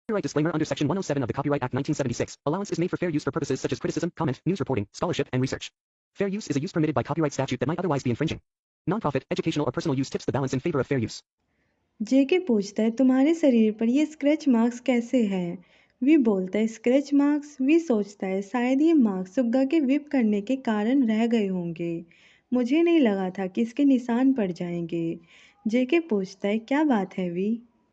Copyright disclaimer under Section 107 of the Copyright Act 1976. Allowance is made for fair use for purposes such as criticism, comment, news reporting, scholarship, and research. Fair use is a use permitted by copyright statute that might otherwise be infringing. Non-profit, educational or personal use tips the balance in favor of fair use. जेके पूछता है तुम्हारे शरीर पर ये scratch marks कैसे हैं। We बोलता है स्क्रैच मार्क्स। वी सोचता है शायद ये मार्क्स सुग्गा के विप करने के कारण रह गए होंगे। मुझे नहीं लगा था कि इसके निशान पड़ जाएंगे। जेके पूछता है क्या बात है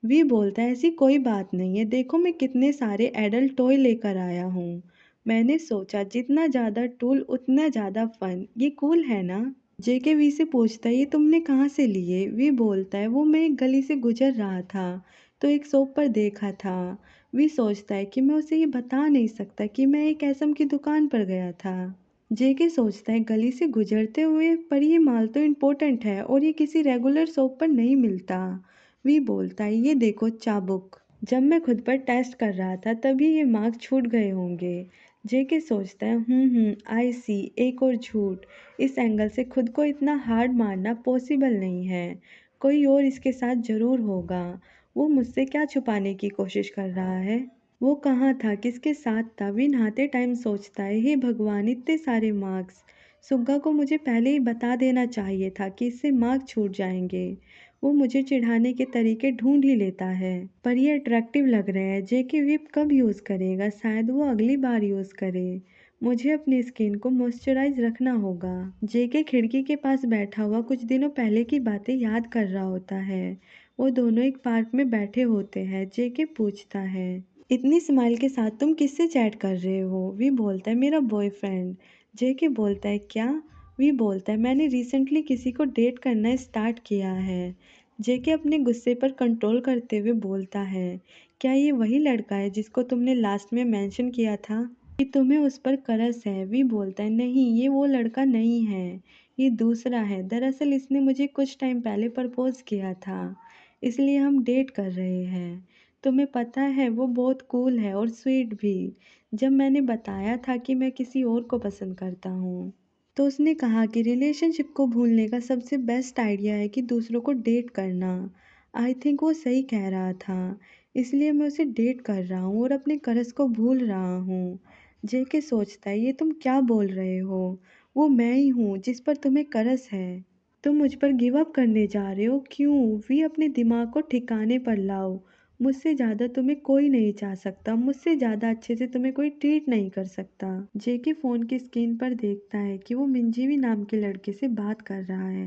वी बोलता है ऐसी कोई बात नहीं है, देखो मैं कितने सारे एडल्ट टॉय लेकर आया हूँ। मैंने सोचा जितना ज़्यादा टूल उतना ज़्यादा फन, ये कूल है ना। जेके वी से पूछता है ये तुमने कहाँ से लिए। वी बोलता है वो मैं एक गली से गुजर रहा था तो एक शॉप पर देखा था। वी सोचता है कि मैं उसे ये बता नहीं सकता कि मैं एक एसएम की दुकान पर गया था। जेके सोचता है गली से गुजरते हुए, पर ये माल तो इम्पोर्टेंट है और ये किसी रेगुलर शॉप पर नहीं मिलता। वी बोलता है ये देखो चाबुक, जब मैं खुद पर टेस्ट कर रहा था तभी ये मार्क्स छूट गए होंगे। जेके सोचता है आई सी, एक और झूठ। इस एंगल से खुद को इतना हार्ड मारना पॉसिबल नहीं है। कोई और इसके साथ ज़रूर होगा। वो मुझसे क्या छुपाने की कोशिश कर रहा है। वो कहाँ था, किसके साथ था। वी नहाते टाइम सोचता है हे भगवान इतने सारे मार्क्स। सुग्गा को मुझे पहले ही बता देना चाहिए था कि इससे मार्क्स छूट जाएंगे। वो मुझे चिढ़ाने के तरीके ढूंढ ही लेता है, पर ये अट्रैक्टिव लग रहे हैं। जेके विप कब यूज़ करेगा, शायद वो अगली बार यूज़ करे। मुझे अपनी स्किन को मॉइस्चराइज रखना होगा। जेके खिड़की के पास बैठा हुआ कुछ दिनों पहले की बातें याद कर रहा होता है। वो दोनों एक पार्क में बैठे होते हैं। जेके पूछता है इतनी स्माइल के साथ तुम किससे चैट कर रहे हो। वी बोलता है मेरा बॉयफ्रेंड। जेके बोलता है क्या। वी बोलता है मैंने रिसेंटली किसी को डेट करना स्टार्ट किया है। जेके अपने गुस्से पर कंट्रोल करते हुए बोलता है क्या ये वही लड़का है जिसको तुमने लास्ट में मेंशन किया था कि तुम्हें उस पर क्रश है। वी बोलता है नहीं, ये वो लड़का नहीं है, ये दूसरा है। दरअसल इसने मुझे कुछ टाइम पहले प्रपोज किया था, इसलिए हम डेट कर रहे हैं। तुम्हें पता है वो बहुत कूल है और स्वीट भी। जब मैंने बताया था कि मैं किसी और को पसंद करता हूँ तो उसने कहा कि रिलेशनशिप को भूलने का सबसे बेस्ट आइडिया है कि दूसरों को डेट करना। आई थिंक वो सही कह रहा था, इसलिए मैं उसे डेट कर रहा हूँ और अपने क्रश को भूल रहा हूँ। जेके सोचता है ये तुम क्या बोल रहे हो, वो मैं ही हूँ जिस पर तुम्हें क्रश है। तुम मुझ पर गिव अप करने जा रहे हो, क्यों। वी अपने दिमाग को ठिकाने पर लाओ। मुझसे ज़्यादा तुम्हें कोई नहीं चाह सकता, मुझसे ज़्यादा अच्छे से तुम्हें कोई ट्रीट नहीं कर सकता। जेके फ़ोन की स्क्रीन पर देखता है कि वो मिंजीवी नाम के लड़के से बात कर रहा है।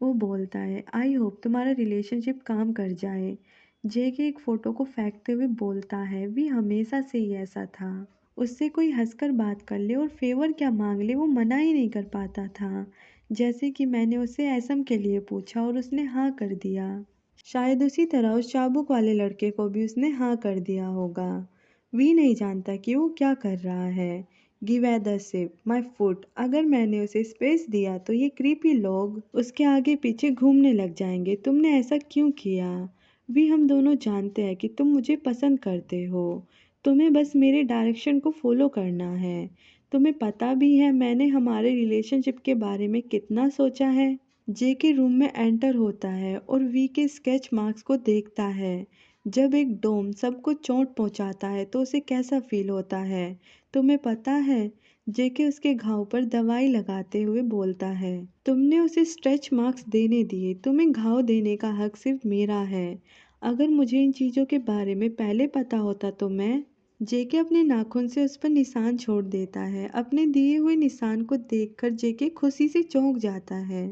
वो बोलता है आई होप तुम्हारा रिलेशनशिप काम कर जाए। जेके एक फ़ोटो को फेंकते हुए बोलता है वी हमेशा से ही ऐसा था। उससे कोई हंसकर बात कर ले और फेवर क्या मांग ले वो मना ही नहीं कर पाता था। जैसे कि मैंने उससे एसएम के लिए पूछा और उसने हाँ कर दिया। शायद उसी तरह उस चाबुक वाले लड़के को भी उसने हाँ कर दिया होगा। वी नहीं जानता कि वो क्या कर रहा है। Give a the sip my foot. अगर मैंने उसे स्पेस दिया तो ये क्रीपी लोग उसके आगे पीछे घूमने लग जाएंगे। तुमने ऐसा क्यों किया। वी हम दोनों जानते हैं कि तुम मुझे पसंद करते हो, तुम्हें बस मेरे डायरेक्शन को फॉलो करना है। तुम्हें पता भी है मैंने हमारे रिलेशनशिप के बारे में कितना सोचा है। जेके रूम में एंटर होता है और वी के स्केच मार्क्स को देखता है। जब एक डोम सबको चोट पहुंचाता है तो उसे कैसा फील होता है तुम्हें पता है। जेके उसके घाव पर दवाई लगाते हुए बोलता है तुमने उसे स्ट्रेच मार्क्स देने दिए, तुम्हें घाव देने का हक सिर्फ मेरा है। अगर मुझे इन चीज़ों के बारे में पहले पता होता तो मैं। जेके अपने नाखून से उस पर निशान छोड़ देता है। अपने दिए हुए निशान को देखकर जेके खुशी से चौंक जाता है।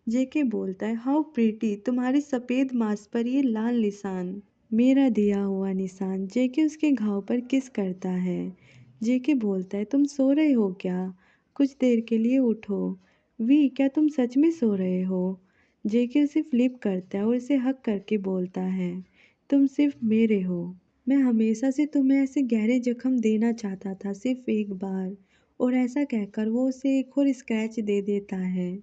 जेके बोलता है हाउ प्रीटी, तुम्हारे सफ़ेद मांस पर ये लाल निशान मेरा दिया हुआ निशान। जेके उसके घाव पर किस करता है। जेके बोलता है तुम सो रहे हो क्या, कुछ देर के लिए उठो। वी क्या तुम सच में सो रहे हो। जेके उसे फ्लिप करता है और उसे हक करके बोलता है तुम सिर्फ मेरे हो। मैं हमेशा से तुम्हें ऐसे गहरे जख्म देना चाहता था, सिर्फ एक बार। और ऐसा कहकर वो उसे एक और स्क्रैच दे देता है।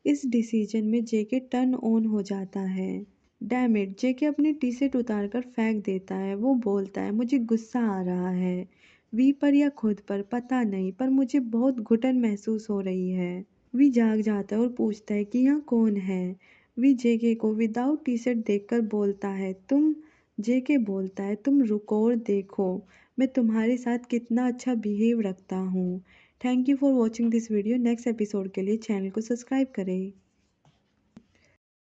इस डिसीजन में जेके टर्न ऑन हो जाता है। डैम इट, जेके अपनी टी शर्ट उतार कर फेंक देता है। वो बोलता है मुझे गुस्सा आ रहा है, वी पर या खुद पर पता नहीं, पर मुझे बहुत घुटन महसूस हो रही है। वी जाग जाता है और पूछता है कि यहाँ कौन है। वी जेके को विदाउट टी शर्ट देखकर बोलता है तुम जेके बोलता है तुम रुको और देखो, मैं तुम्हारे साथ कितना अच्छा बिहेव रखता हूँ। Thank you for watching this video. Next episode के लिए चैनल को सब्सक्राइब करें।